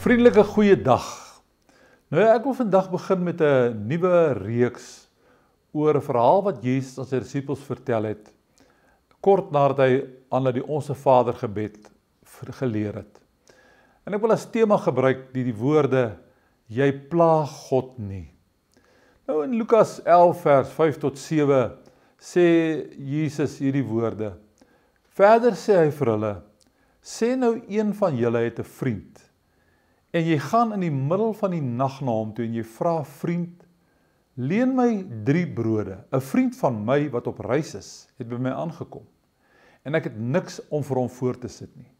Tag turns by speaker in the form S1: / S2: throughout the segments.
S1: Vriendelike goeie dag. Nou ja, ek wil vandag begin met 'n nuwe reeks oor 'n verhaal wat Jesus aan sy disippels vertel het, kort nadat hy aan die Onse Vader gebed geleer het. En ek wil as tema gebruik die woorde, jy pla God nie. Nou in Lukas 11 vers 5 tot 7 sê Jesus hierdie woorde. Verder sê hy vir hulle, sê nou een van julle het 'n vriend, en jy gaan in die middel van die nag na hom toe en jy vra, vriend, leen my 3 brode. 'n Vriend van my wat op reis is, het by my aangekom, en ek het niks om vir hom voor te sit nie.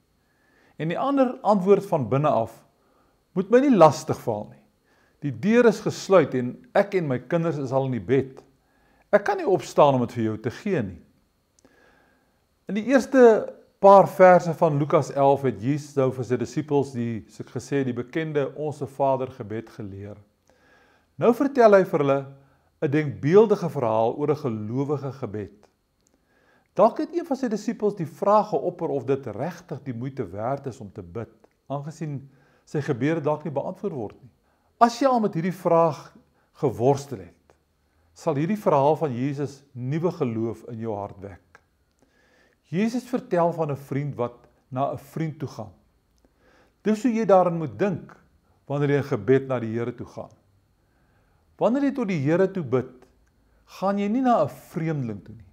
S1: En die ander antwoord van binne af, moet my nie lastig val nie. Die deur is gesluit en ek en my kinders is al in die bed. Ek kan nie opstaan om dit vir jou te gee nie. In die eerste paar verse van Lukas 11 het Jesus nou vir sy disippels soos ek gesê, die bekende Onse Vader gebed geleer. Nou vertel hy vir hulle 'n denkbeeldige verhaal oor 'n gelowige gebed. Dalk het een van sy disippels die vraag geopper of dit regtig die moeite werd is om te bid, aangesien sy gebede dalk nie beantwoord word nie. As jy al met hierdie vraag geworstel het, sal hierdie verhaal van Jesus nuwe geloof in jou hart wek. Jesus vertel van 'n vriend wat na 'n vriend toe gaan. Dis hoe jy daarin moet dink wanneer jy in gebed na die Here toe gaan. Wanneer jy tot die Here toe bid, gaan jy nie na 'n vreemdeling toe nie.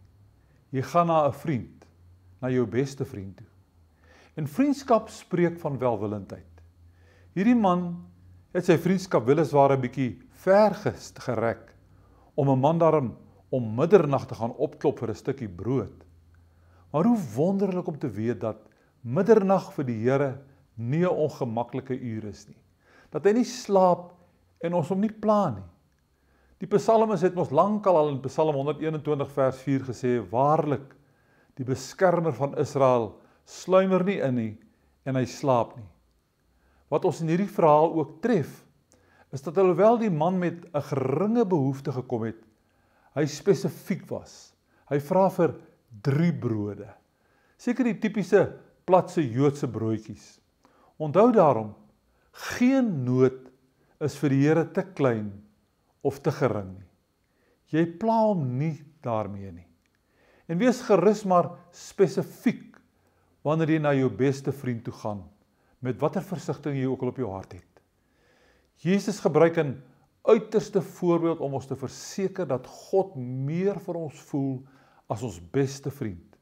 S1: Jy gaan na 'n vriend, na jou beste vriend toe. En vriendskap spreek van welwillendheid. Hierdie man het sy vriendskap weliswaar 'n bietjie ver gerek om 'n man daarom om middernag te gaan opklop vir 'n stukkie brood. Maar hoe wonderlik om te weet dat middernag vir die Here nie 'n ongemaklike uur is nie. Dat hy nie slaap en ons hom nie pla nie. Die psalmis het ons lankal al in Psalm 121 vers 4 gesê, waarlik, die beskermer van Israel sluimer nie in nie en hy slaap nie. Wat ons in hierdie verhaal ook tref, is dat alhoewel die man met 'n geringe behoefte gekom het, hy spesifiek was. Hy vra vir 3 brode. Seker die tipiese platse Joodse broodjies. Onthou daarom, geen nood is vir die Here te klein of te gering nie. Jy pla hom nie daarmee nie. En wees gerus maar spesifiek wanneer jy na jou beste vriend toe gaan, met watter versigtiging jy ook al op jou hart het. Jesus gebruik 'n uiterste voorbeeld om ons te verseker dat God meer vir ons voel as ons beste vriend.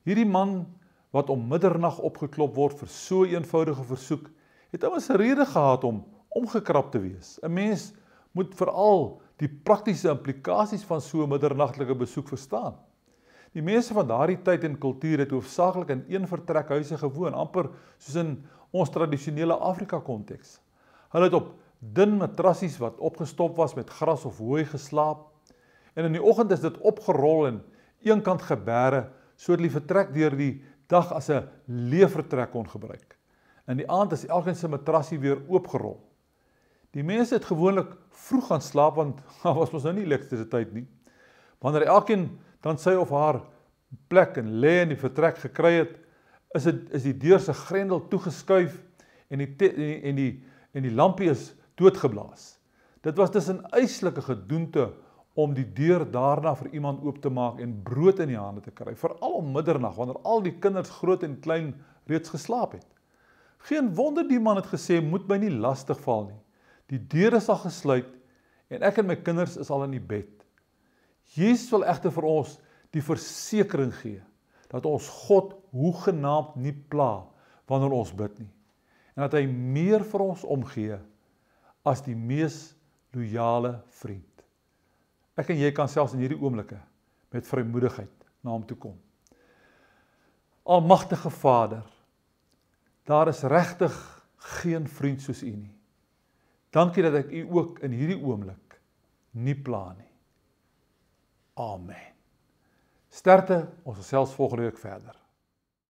S1: Hierdie man wat om middernag opgeklop word vir so 'n eenvoudige versoek, het immers 'n rede gehad om omgekrap te wees. 'n Mens moet veral die praktiese implikasies van so 'n middernagtelike besoek verstaan. Die mense van daardie tyd en kultuur het hoofsaaklik in een vertrekhuise gewoon, amper soos in ons tradisionele Afrika konteks. Hulle het op dun matrassies wat opgestop was met gras of hooi geslaap, en in die oggend is dit opgerol en eenkant gebere, sodat die vertrek deur die dag as 'n leefvertrek kon gebruik. In die aand is elkeen se matrassie weer oopgerol. Die mense het gewoonlik vroeg gaan slaap, want daar was mos nou nie elektrisiteit nie. Wanneer elkeen dan sy of haar plek en lê in die vertrek gekry het, is die deur se grendel toegeskuif en die lampie is doodgeblaas. Dit was dus 'n eislike gedoente om die deur daarna vir iemand oop te maak en brood in die hande te kry, veral om middernag, wanneer al die kinders groot en klein reeds geslaap het. Geen wonder die man het gesê, moet my nie lastig val nie. Die deur is al gesluit en ek en my kinders is al in die bed. Jesus wil egter vir ons die versekering gee dat ons God hoegenaamd nie pla wanneer ons bid nie, en dat hy meer vir ons omgee as die mees loyale vriend. Ek en jy kan selfs in hierdie oomblikke met vrymoedigheid na hom toe kom. Almagtige Vader, daar is regtig geen vriend soos U nie. Dankie dat ek U ook in hierdie oomblik nie pla nie. Amen. Sterkte, ons gesels volgende week verder.